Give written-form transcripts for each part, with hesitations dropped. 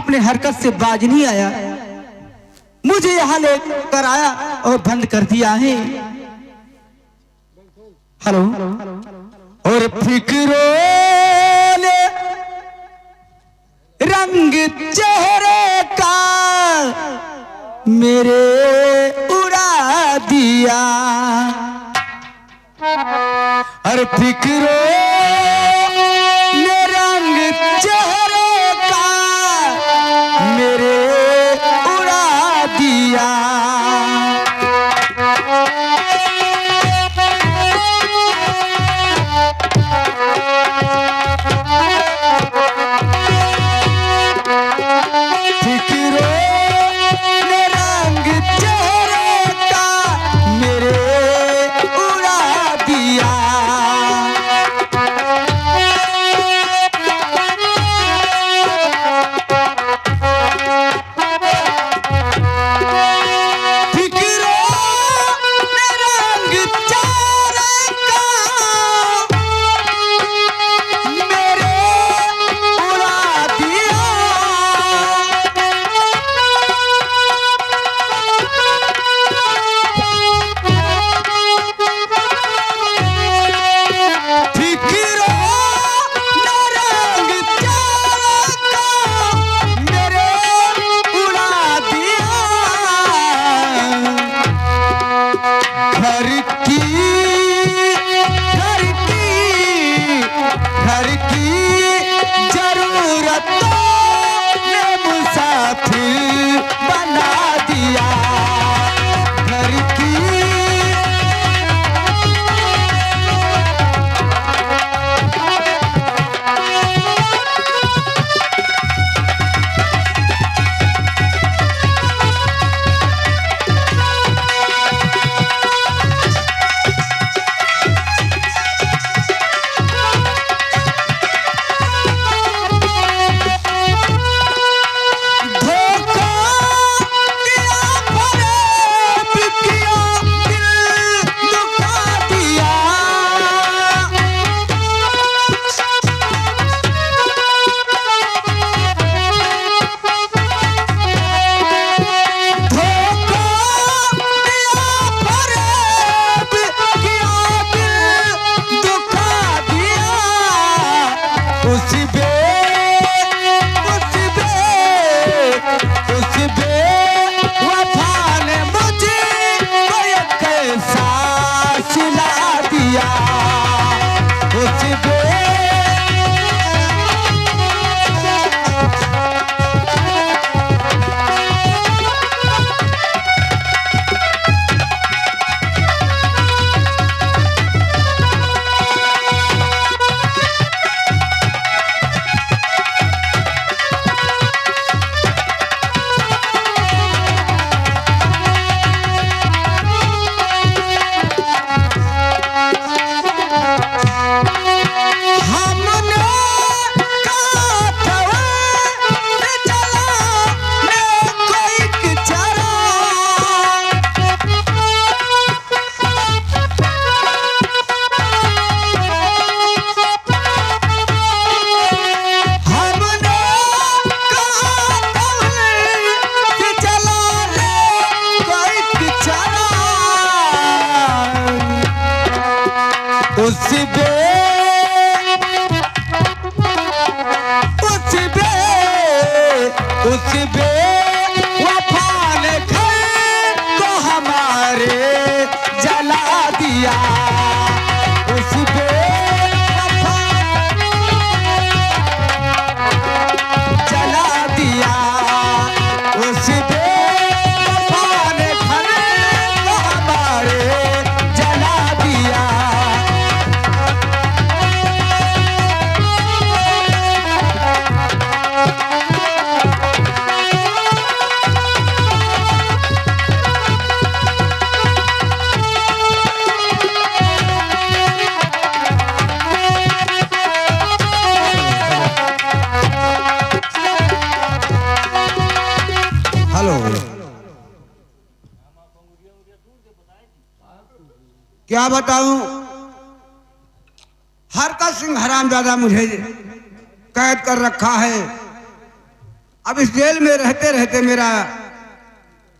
अपने हरकत से बाज नहीं आया, मुझे यहाँ लेकर आया और बंद कर दिया है। हेलो। और फिक्रों ने रंग चेहरे का मेरे उड़ा दिया, और फिक्रों ने रंग चेहरे का मेरे उड़ा दिया। क्या बताऊं, हरकत सिंह हरामजादा मुझे कैद कर रखा है। अब इस जेल में रहते रहते मेरा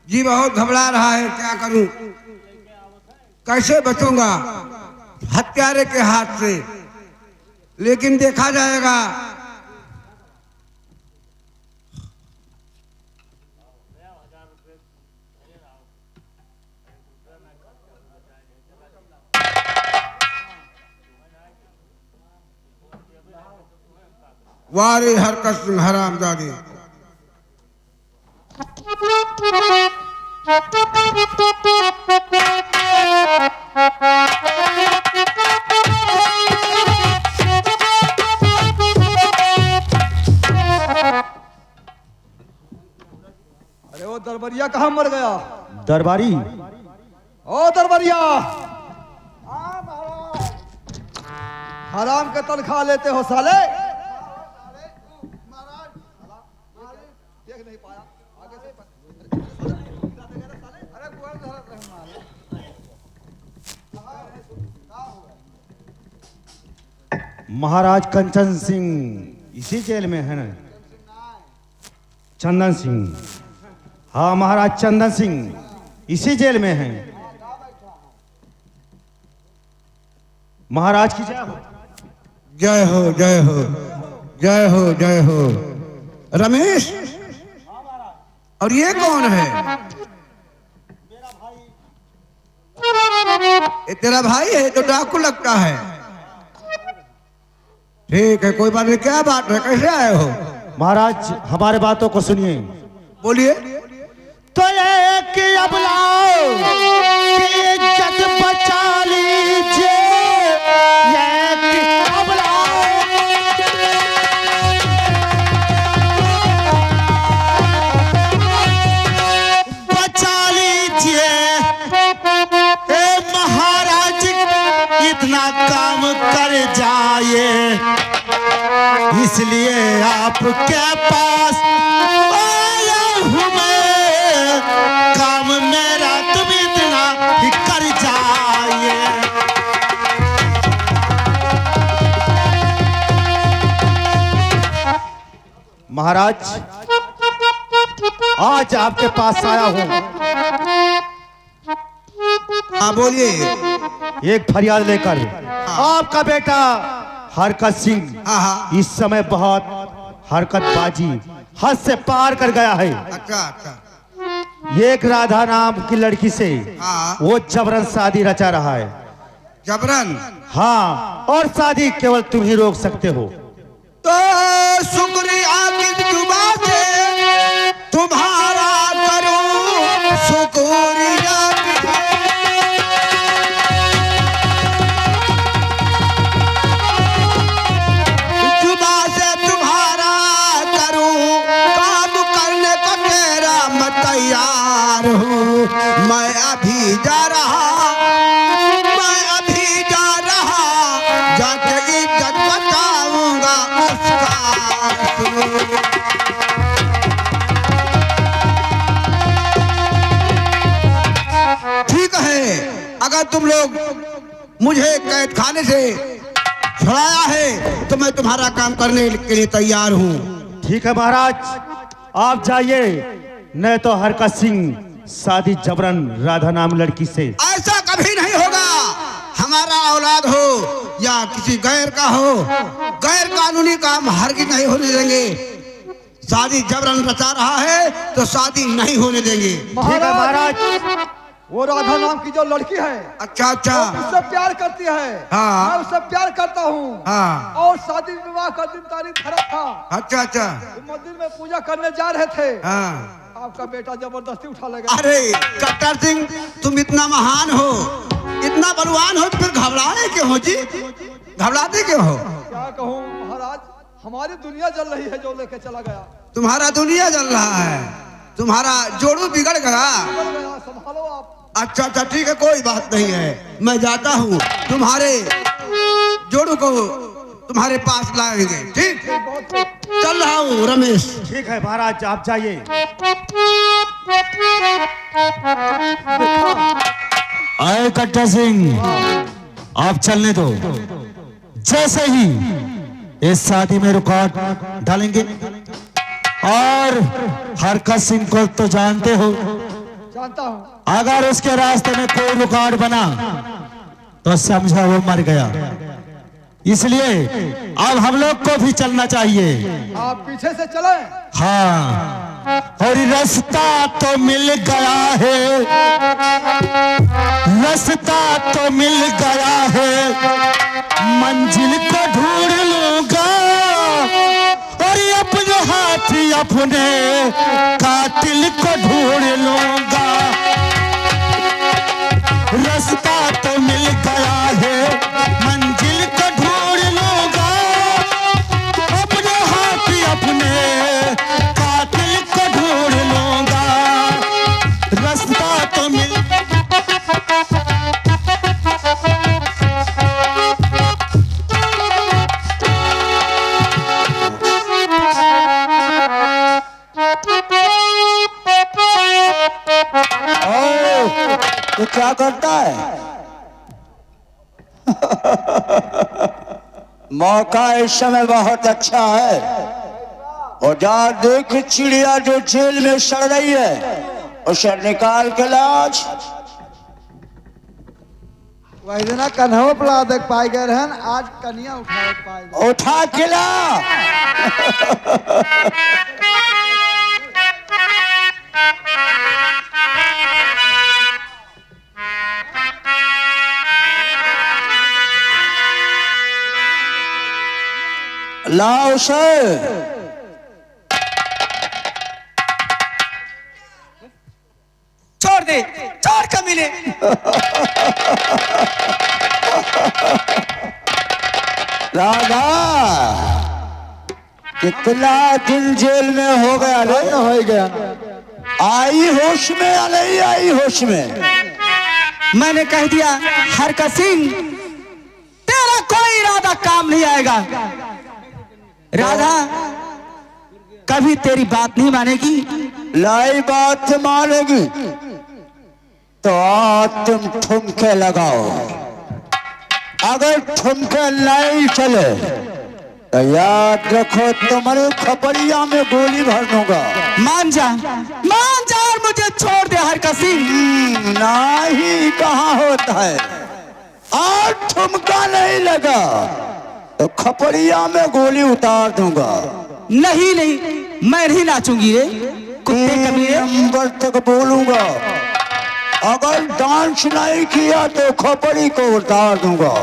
जी बहुत घबरा रहा है, क्या करूं, कैसे बचूंगा हत्यारे के हाथ से, लेकिन देखा जाएगा। वारे हरकत सिंह हरामजादी। अरे वो दरबारिया कहाँ मर गया? दरबारी ओ दरबारिया, हराम के तनख्वाह लेते हो साले। देख नहीं पाया आगे से। महाराज कंचन सिंह इसी जेल में है ना? चंदन सिंह, हाँ महाराज चंदन सिंह इसी जेल में हैं। महाराज की जय हो। जय हो जय हो जय हो जय हो। रमेश, और ये कौन है? ये तेरा भाई है? तो डाकू लगता है। ठीक है, कोई बात नहीं। क्या बात है, कैसे आए हो? महाराज हमारे बातों को सुनिए। बोलिए। तो एक अबलाओ की इज्जत बचा लीजिए, एक अबलाओ बचा लीजिए। ए महाराज इतना काम कर जाए, इसलिए आपके पास आया हूं मैं। काम मेरा तुम इतना ही कर जाइए। महाराज आज आपके पास आया हूं। हाँ बोलिए। एक फरियाद लेकर। आपका बेटा हरकत सिंह हाँ हाँ। इस समय बहुत हरकतबाजी हद से पार कर गया है। अच्छा अच्छा। एक राधा नाम की लड़की से हाँ। वो जबरन शादी रचा रहा है। जबरन? हाँ, और शादी केवल तुम ही रोक सकते हो। तो शुक्रिया की जुबा से तुम्हारा करूं शुक्रिया। जुबा से तुम्हारा करूं, काम करने को तेरा मैं तैयार हूं। मैं अभी जा रहा, मैं अभी जा रहा, जाके इज्जत बचाऊंगा उसका। ठीक है, अगर तुम लोग मुझे कैद खाने से छुड़ाया है तो मैं तुम्हारा काम करने के लिए तैयार हूँ। ठीक है महाराज, आप जाइए, नहीं तो हरकत सिंह शादी जबरन राधा नाम लड़की से। ऐसा कभी नहीं होगा। हमारा औलाद हो या किसी गैर का हो, गैर कानूनी काम हरगिज नहीं होने देंगे। शादी जबरन रचा रहा है तो शादी नहीं होने देंगे। ठीक है महाराज। वो राधा नाम की जो लड़की है, अच्छा अच्छा। उससे प्यार करती है। हाँ। मैं उससे प्यार करता हूँ। हाँ। और शादी विवाह का दिन तारीख धरा था। अच्छा अच्छा। मंदिर में पूजा करने जा रहे थे। हाँ। आपका बेटा जबरदस्ती उठा लगा। अरे कट्टर सिंह, तुम इतना महान हो, इतना बलवान हो, तो फिर घबराए क्यों हो जी? घबराते क्यों हो? क्या कहूँ महाराज, हमारी दुनिया जल रही है जो लेके चला गया। तुम्हारा दुनिया जल रहा है, तुम्हारा जोड़ू बिगड़ गया। बिगड़ गया, संभालो आप। अच्छा अच्छा ठीक है, कोई बात नहीं है, मैं जाता हूँ, तुम्हारे जोड़ू को तुम्हारे पास लाएंगे। ठीक, चल रहा हूँ रमेश। ठीक है महाराज, आप जाइए। आए कट्टा सिंह, आप चलने दो। जैसे ही इस शादी में रुकावट डालेंगे और हरकत सिंह को तो जानते हो, जानता हूँ। अगर उसके रास्ते में कोई रुकावट बना तो समझा वो मर गया। इसलिए अब हम लोग को भी चलना चाहिए। आप पीछे से चले। हाँ, और रास्ता तो मिल गया है, रास्ता तो मिल गया है, मंजिल को ढूंढ लूंगा और अपने हाथ अपने कातिल को ढूंढ लूंगा। रास्ता तो मिल गया है, मंजिल को ढूंढ लूंगा, अपने हाथ अपने कातिल को ढूंढ लूंगा। रास्ता तो मिल तो क्या करता है? मौका इस समय बहुत अच्छा है। और जा देख चिड़िया जो जेल में सड़ रही है उसे निकाल के लाज। वही दिन कन्हवा पला देख पाए गए रहन, आज कन्या उठा पाए गए। उठा के ला। लाओ उसे। छोड़ दे, छोड़ कमीने। राधा कितना दिन जेल में हो गया रे? हो गया। आई होश में या नहीं आई होश में? मैंने कह दिया हरकत सिंह, तेरा कोई इरादा काम नहीं आएगा। राधा कभी तेरी बात नहीं मानेगी। लाई बात मानेगी तो आज तुम ठुमके लगाओ। अगर ठुमके नहीं चले तो याद रखो तुम्हारे खपड़िया में गोली भर दूंगा। मान जा और मुझे छोड़ दे हरकत सिंह। नहीं कहाँ होता है, और ठुमका नहीं लगा तो खपड़िया में गोली उतार दूंगा। नहीं मैं नहीं नाचूंगी रे कुत्ते कमीने। नंबर तक बोलूंगा, अगर डांस नहीं किया तो खपड़ी को उतार दूंगा।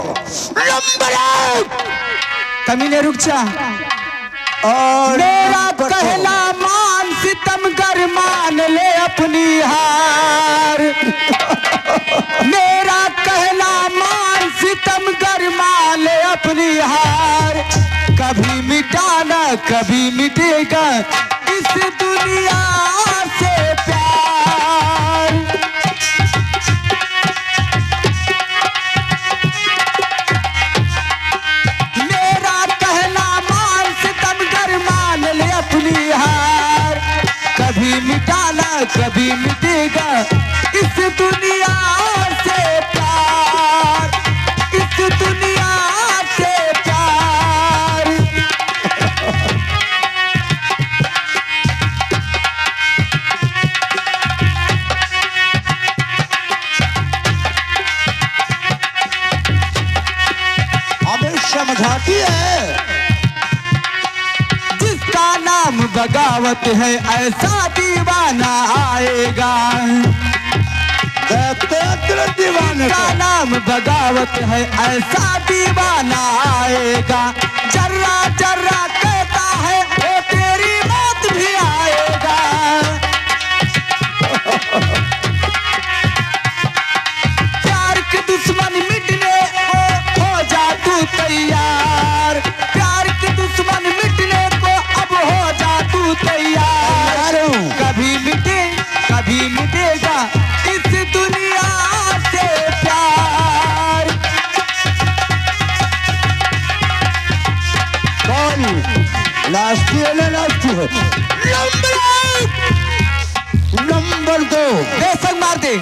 नंबर कमीने रुक जा। और मेरा कहना मान सितमगर मान ले अपनी हार। मेरा कहना मान सितमगर मान ले अपनी हार। कभी मिटाना कभी मिटेगा इस दुनिया से प्यार। मेरा कहना मान सितमगर मान ले अपनी हार। कभी मिटाना कभी मिटेगा इस दुनिया से प्यार, इस दुनिया से प्यार। हमें समझाती है जिसका नाम बगावत है ऐसा दीवाना आएगा। दीवाने का नाम बगावत है ऐसा दीवाना आएगा। जर्रा जर्रा कहता है वो तेरी मौत भी आएगा। प्यार के दुश्मन मिटने को हो जा तू तैयार। प्यार के दुश्मन मिटने को अब हो जा तू तैयार। कभी मिटेगा इस दुनिया से प्यार। कौन लास्टी है ना लास्टी है? नंबर 2 बेशक मार दे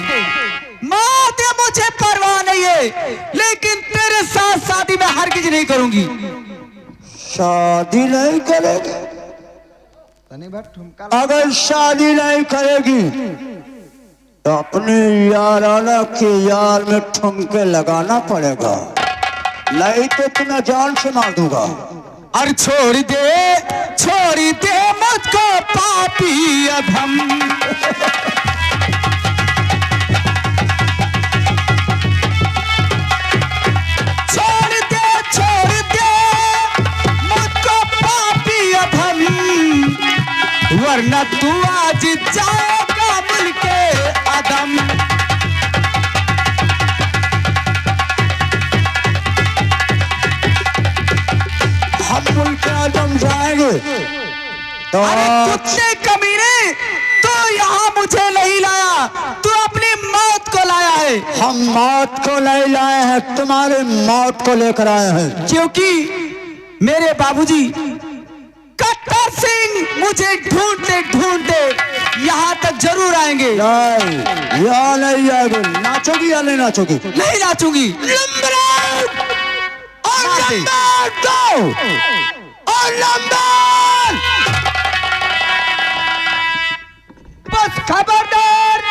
मुझे परवाह नहीं है, लेकिन तेरे साथ शादी में हरगिज नहीं करूंगी। शादी नहीं करेंगे? तनी भर ठुमका अगर शादी नहीं करेगी तो अपने याराना के यार में ठुमके लगाना पड़ेगा, नहीं तो तुम्हें जान से मार दूंगा। अरे छोड़ दे मुझको पापी अधम। छोड़ दे मुझको पापी अधम, वरना तू आज जाएगा मुल्के अदम। हम मुल्के आदम जाएंगे तो कुत्ते कमीने, तू यहाँ मुझे नहीं लाया, तू अपनी मौत को लाया है। हम मौत को नहीं लाए हैं, तुम्हारी मौत को लेकर आए हैं। क्योंकि मेरे बाबूजी कट्टर सिंह मुझे ढूंढते ढूंढते यहाँ तक जरूर आएंगे। नहीं, यहाँ नहीं आएगी। नाचोगी या नहीं नाचोगी? नहीं नाचूंगी। बस खबरदार,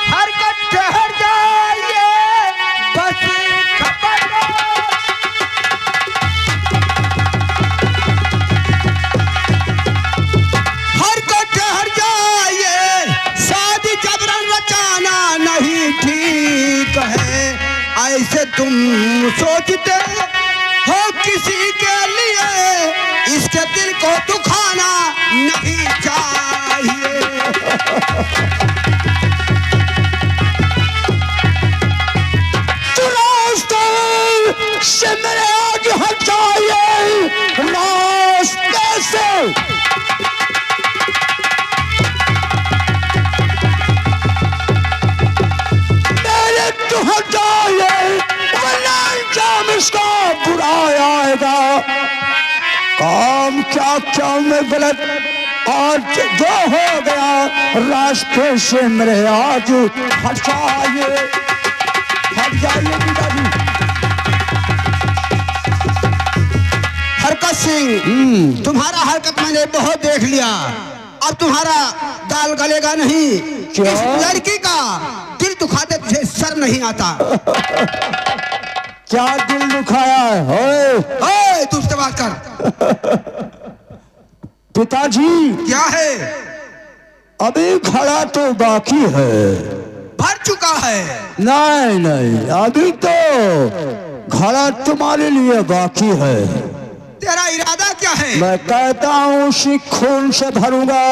हरकत ठहर जाइए, बस खबरदार। हरकत ठहर जाइए, शादी जबरन रचाना नहीं ठीक है। ऐसे तुम सोचते हो किसी के लिए, इसके दिल को दुखाना नहीं चाहिए। से मेरे आगे हट जाइए रास्ते से। मेरे तो हट जाइए, वरना अंजाम इसका बुरा आएगा। काम क्या क्या में गलत आज जो हो गया, रास्ते से मेरे आज हट जाइए, हट जाइए पिताजी। हरकत सिंह, तुम्हारा हरकत मैंने बहुत देख लिया, अब तुम्हारा दाल गलेगा नहीं। क्यों? इस लड़की का दिल दुखाते तुझे सर नहीं आता। क्या दिल दुखाया है? ओए, तू उससे बात कर। पिताजी क्या है? अभी खड़ा तो बाकी है। भर चुका है। नहीं नहीं, अभी तो घड़ा तुम्हारे लिए बाकी है। तेरा इरादा क्या है? मैं कहता हूँ उसी खून से भरूंगा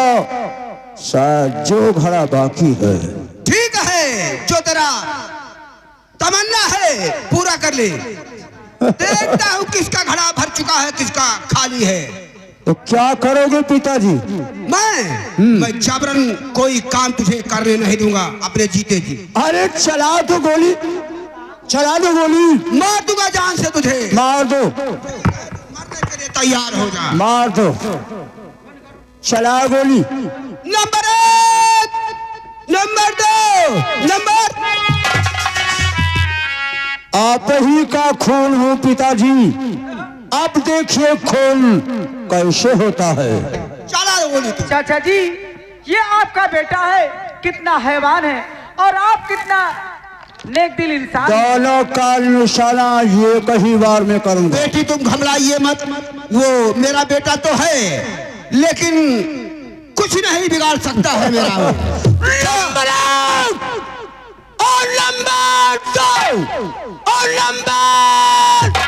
शायद जो घड़ा बाकी है। ठीक है, जो तेरा तमन्ना है पूरा कर ले। देखता हूँ किसका घड़ा भर चुका है, किसका खाली है। तो क्या करोगे पिताजी? मैं जबरन कोई काम तुझे करने नहीं दूंगा अपने जीते जी। अरे चला दो गोली, चला दो गोली। मार दूंगा जान से तुझे। मार दो, मरने के लिए तैयार हो जा। मार दो, चला गोली। Number 1, number 2, number. आप ही का खून हूँ पिताजी, अब देखिए खून कैसे होता है। चला गोली तू। चाचा जी, ये आपका बेटा है, कितना हैवान है और आप कितना नेक दिल इंसान। दोनों का निशाना ये कहीं बार में करूंगा। बेटी तुम घबराइए मत, वो मेरा बेटा तो है लेकिन कुछ नहीं बिगाड़ सकता है मेरा वो। नंबर 1 और नंबर 2 और नंबर।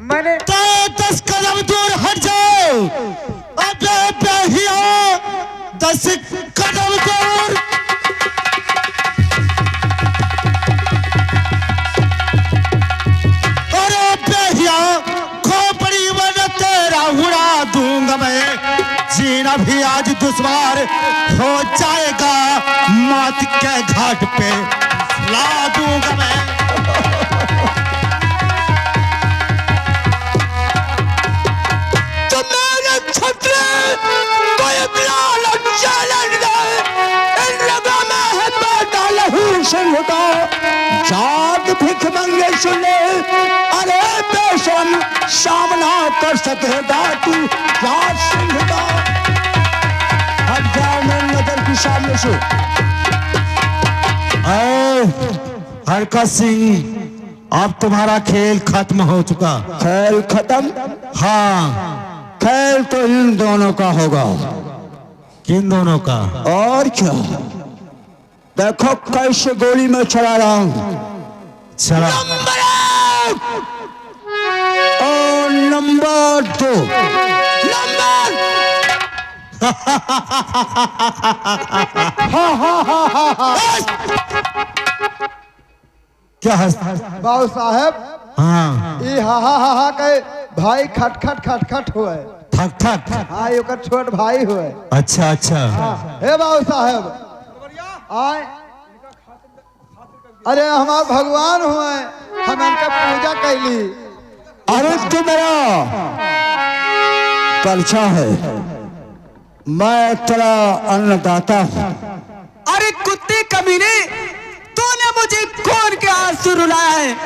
मैंने 10 कदम दूर हट जाओ। अबे बेहिया, 10 कदम दूर। अरे बेहिया, खोपड़ी में तेरा उड़ा दूंगा मैं। जीना भी आज दुश्वार हो जाएगा, मौत के घाट पे ला दूंगा मैं। जाग भिखमंगे सुन ले, अरे बेशरम सामना कर सकेगा तू राज सिंह का। हट जाओ मेरी नजर के सामने से। हरकत सिंह, अब तुम्हारा खेल खत्म हो चुका। खेल खत्म? हाँ। खेल तो इन दोनों का होगा। किन दोनों का? और क्या, देखो कैसे गोली में चला रहा हूं। चला। नंबर 1 और नंबर 2 नंबर। क्या बाबू साहेब, हाँ, ये हा कहे भाई खटखट खटखट हुए। ठक ठक। हाँ, ये ओकर छोट भाई हुए। अच्छा अच्छा। हे बाबू साहेब, आए, अरे हमार भगवान हुए, हम इनका पूजा कैली। अरे तो मेरा परिचय है, मैं तेरा अन्नदाता हूं। अरे कुत्ते कमीने, तूने मुझे खून के आंसू रुलाया है,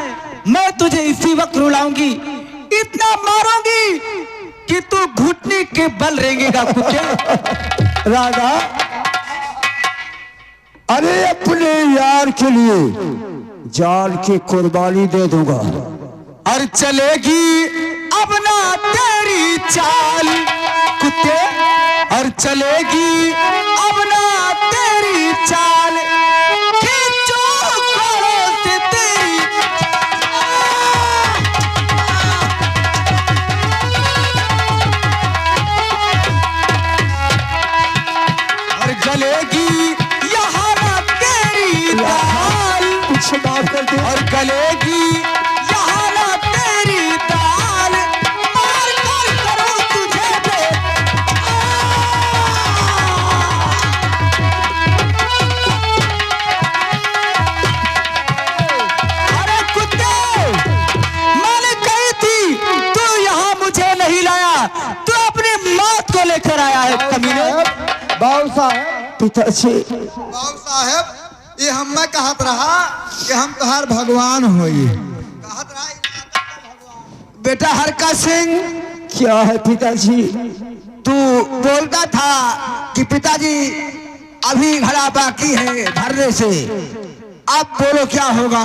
मैं तुझे इसी वक्त रुलाऊंगी, इतना मारूंगी कि तू घुटने के बल रेंगेगा कुत्ते। राधा, अरे अपने यार के लिए जान की कुर्बानी दे दूंगा। और चलेगी अब ना तेरी चाल कुत्ते, और चलेगी अब ना तेरी चाल, खींचो करो से तेरी। और गलेगी यहाँ ना तेरी दाल, कुछ माफ कर दे। और गलेगी यहाँ ना तेरी दाल, मार कर करूं तुझे बे। अरे कुत्ते, मैंने कही थी तू यहाँ मुझे नहीं लाया, तू अपनी मौत को लेकर आया है कमीने। बाबू साहेब, पिताजी, बाबू साहेब, ये हमें कहत रहा कि हम तुम्हार भगवान होई। कहत रहा बेटा हरकत सिंह, क्या है पिताजी? तू बोलता था कि पिताजी अभी घड़ा बाकी है भरने से, अब बोलो क्या होगा?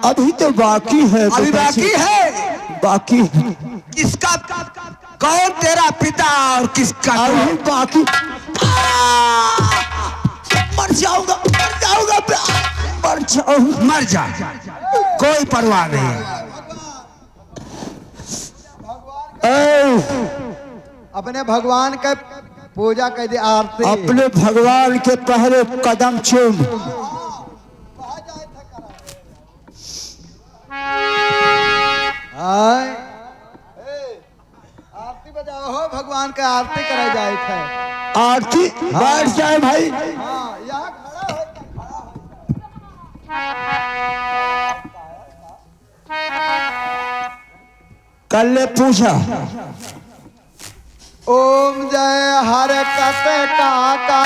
अभी तो बाकी है अभी पिताजी। बाकी है? बाकी है। किसका? कौन तेरा पिता और किसका? अभी बाकी। मर जाऊंगा, मर जाऊंगा, मर जाऊंगा। मर जा, कोई परवाह नहीं। अपने भगवान के पूजा कर दे, आरती। अपने भगवान के पहले कदम चूम। आए, आरती बजाओ हो, भगवान के आरती करे जाए थे। आरती बैठ जाए भाई। हाँ, यहाँ खड़ा हो। कर ले पूजा। ओम जय हरे कते काका,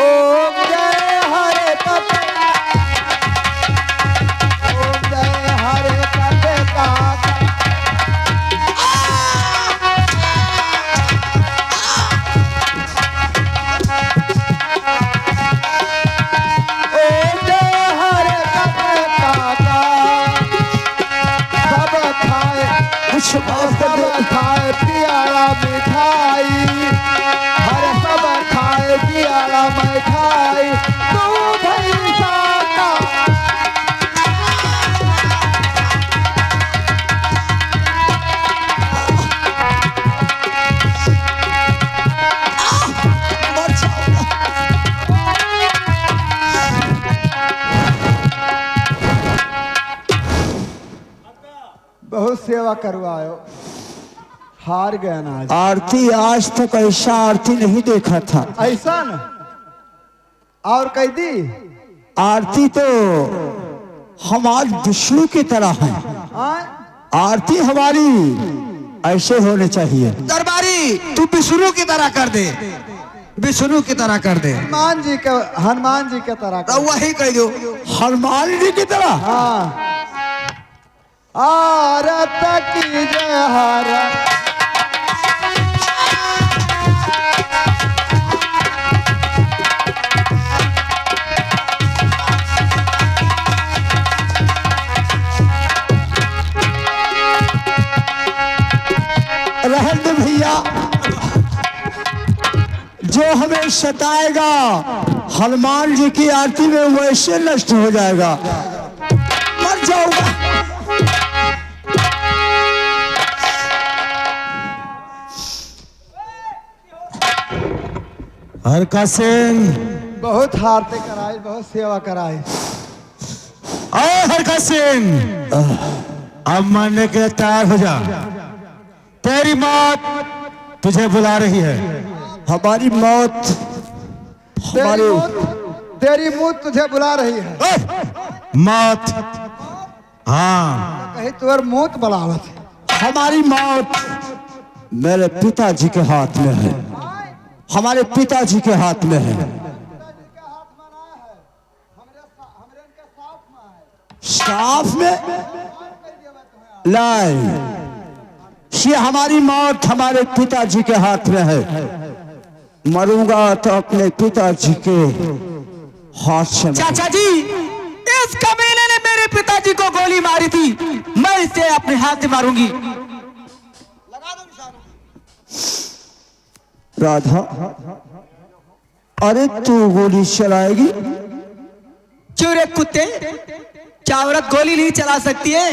ओम जय हरे कते, ओम जय हरे कते काका। ओम जय हरे कते काका, सब खाए, कुछ माफ कर दे। सब खाए पियाला मिठाई, हर सब खाए पियाला मिठाई, तू भैंसा का। मर जाऊंगा। बहुत सेवा करवायो, हार गया ना आज। आरती आज तक ऐसा आरती नहीं देखा था। ऐसा न और कह दी। आरती तो हमारे विष्णु की तरह है। आए, आरती हमारी ऐसे होने चाहिए। दरबारी, तू विष्णु की तरह कर दे। विष्णु की तरह कर दे। हनुमान जी के तरह तो वही कह दो, हनुमान जी की तरह। हाँ। आरत की जय हारत। रहन दे भैया, जो हमें सताएगा हनुमान जी की आरती में वैसे नष्ट हो जाएगा, मर जाऊंगा। हरका सिंह, बहुत हारते कराए, बहुत सेवा कराए। हरका सिंह, अब मरने के तैयार हो जा। तेरी मौत तुझे बुला रही है। हमारी मौत, तेरी मौत तुझे बुला रही है। मौत, हाँ, कहीं तुअर मौत बुलावत है। हमारी मौत मेरे पिताजी के हाथ में है, हमारे पिताजी के हाथ में है। साफ में लाई, ये हमारी मौत हमारे पिताजी के हाथ में है। मरूंगा तो अपने पिताजी के हाथ से। चाचा जी, इस कमीने ने मेरे पिताजी को गोली मारी थी, मैं इसे अपने हाथ से मारूंगी। राधा, अरे तू गोली चलाएगी? चूरे कुत्ते, क्या औरत गोली नहीं चला सकती है?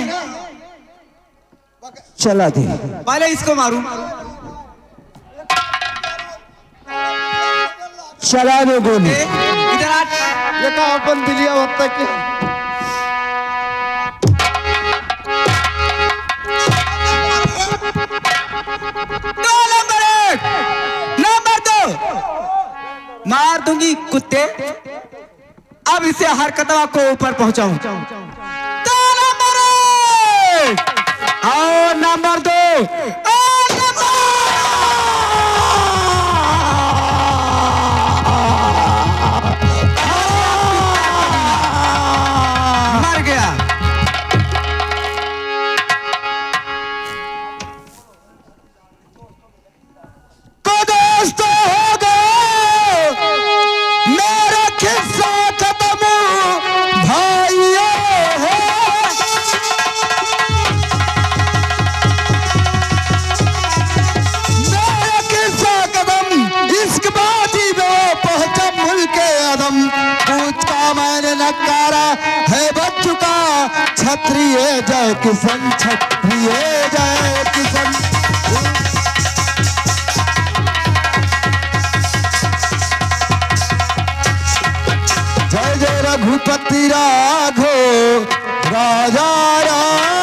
चला दे। पहले इसको मारूं। चला दे गोली। इधर आ। ये का अपन बिलिया होता क्या? नंबर 1, नंबर 2 मार दूंगी कुत्ते। अब इसे हरकतवा को ऊपर पहुंचाऊं। तो नंबर 1 और नंबर 2 और मर गया। तो दोस्तों हो गए मेरा किस्सा खत्म भाइयों। नकारा है बच चुका क्षत्रिय जय किशन, क्षत्रिय जय किशन। जय जय रघुपति राघो राजा राम।